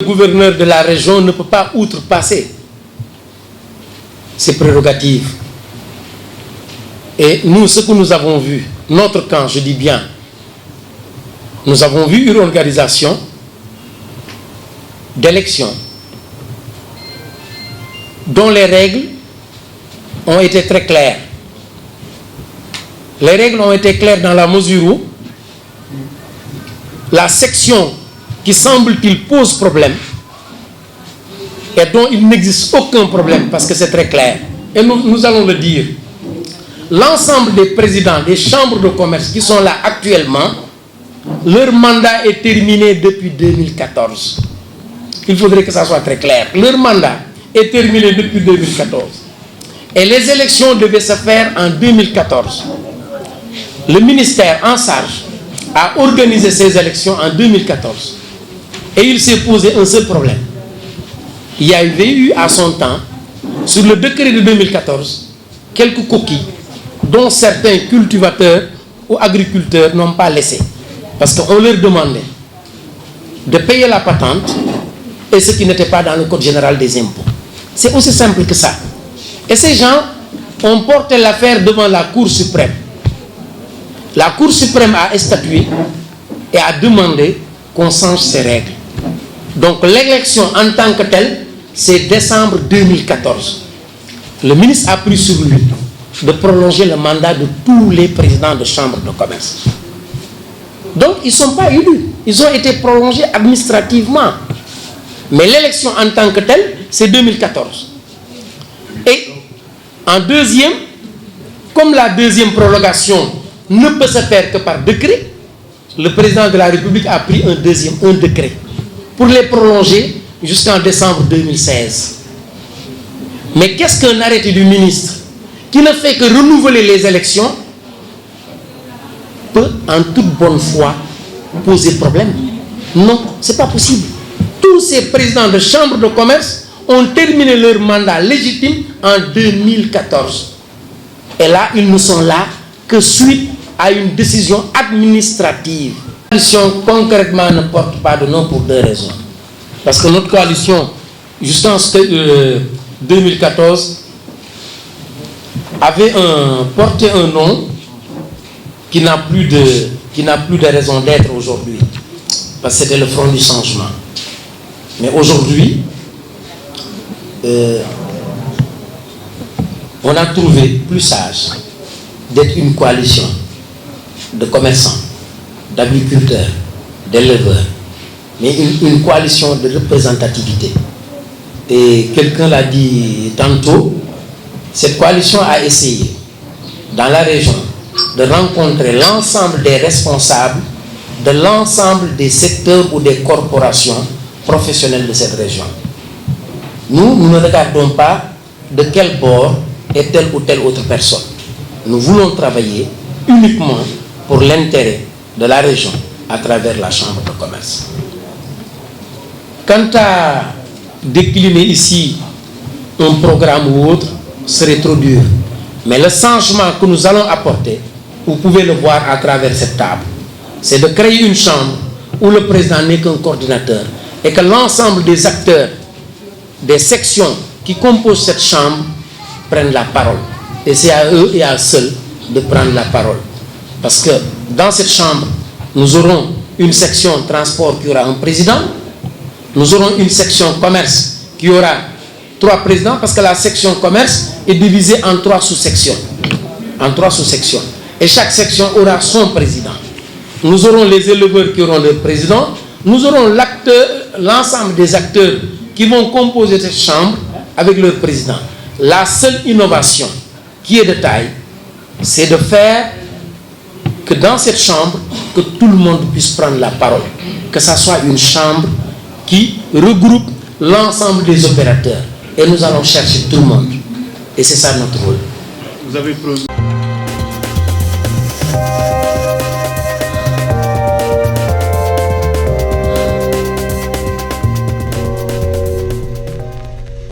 gouverneur de la région ne peut pas outrepasser ses prérogatives. Et nous, ce que nous avons vu, notre camp, je dis bien, nous avons vu une organisation d'élections dont les règles ont été très claires. Les règles ont été claires dans la mesure où la section qui semble-t-il pose problème et dont il n'existe aucun problème parce que c'est très clair. Et nous allons le dire. L'ensemble des présidents des chambres de commerce qui sont là actuellement, leur mandat est terminé depuis 2014. Il faudrait que ça soit très clair. Leur mandat est terminé depuis 2014. Et les élections devaient se faire en 2014. Le ministère en charge a organisé ces élections en 2014. Et il s'est posé un seul problème. Il y avait eu à son temps, sur le décret de 2014, quelques coquilles dont certains cultivateurs ou agriculteurs n'ont pas laissé. Parce qu'on leur demandait de payer la patente et ce qui n'était pas dans le Code général des impôts. C'est aussi simple que ça. Et ces gens ont porté l'affaire devant la Cour suprême. La Cour suprême a statué et a demandé qu'on change ces règles. Donc l'élection en tant que telle, c'est décembre 2014. Le ministre a pris sur lui de prolonger le mandat de tous les présidents de chambres de commerce. Donc ils ne sont pas élus. Ils ont été prolongés administrativement. Mais l'élection en tant que telle, c'est 2014. Et en deuxième, comme la deuxième prolongation ne peut se faire que par décret, le président de la République a pris un décret pour les prolonger jusqu'en décembre 2016. Mais qu'est-ce qu'un arrêté du ministre qui ne fait que renouveler les élections peut en toute bonne foi poser problème? Non, ce n'est pas possible. Tous ces présidents de chambres de commerce ont terminé leur mandat légitime en 2014. Et là, ils ne sont là que suite à une décision administrative. La coalition, concrètement, ne porte pas de nom pour deux raisons. Parce que notre coalition, jusqu'en 2014, avait porté un nom qui n'a plus de raison d'être aujourd'hui. Parce que c'était le Front du Changement. Mais aujourd'hui, on a trouvé plus sage d'être une coalition de commerçants, d'agriculteurs, d'éleveurs, mais une coalition de représentativité. Et quelqu'un l'a dit tantôt, cette coalition a essayé, dans la région, de rencontrer l'ensemble des responsables de l'ensemble des secteurs ou des corporations professionnelles de cette région. Nous ne regardons pas de quel bord est telle ou telle autre personne. Nous voulons travailler uniquement pour l'intérêt de la région à travers la Chambre de commerce. Quant à décliner ici un programme ou autre, serait trop dur. Mais le changement que nous allons apporter, vous pouvez le voir à travers cette table, c'est de créer une chambre où le président n'est qu'un coordinateur et que l'ensemble des acteurs, des sections qui composent cette chambre prennent la parole. Et c'est à eux et à eux seuls de prendre la parole. Parce que dans cette chambre, nous aurons une section transport qui aura un président, nous aurons une section commerce qui aura 3 présidents, parce que la section commerce est divisée en 3 sous-sections. Et chaque section aura son président. Nous aurons les éleveurs qui auront leur président. Nous aurons l'ensemble des acteurs qui vont composer cette chambre avec leur président. La seule innovation qui est de taille, c'est de faire que dans cette chambre, que tout le monde puisse prendre la parole. Que ça soit une chambre qui regroupe l'ensemble des opérateurs. Et nous allons chercher tout le monde. Et c'est ça notre rôle. Vous avez promis.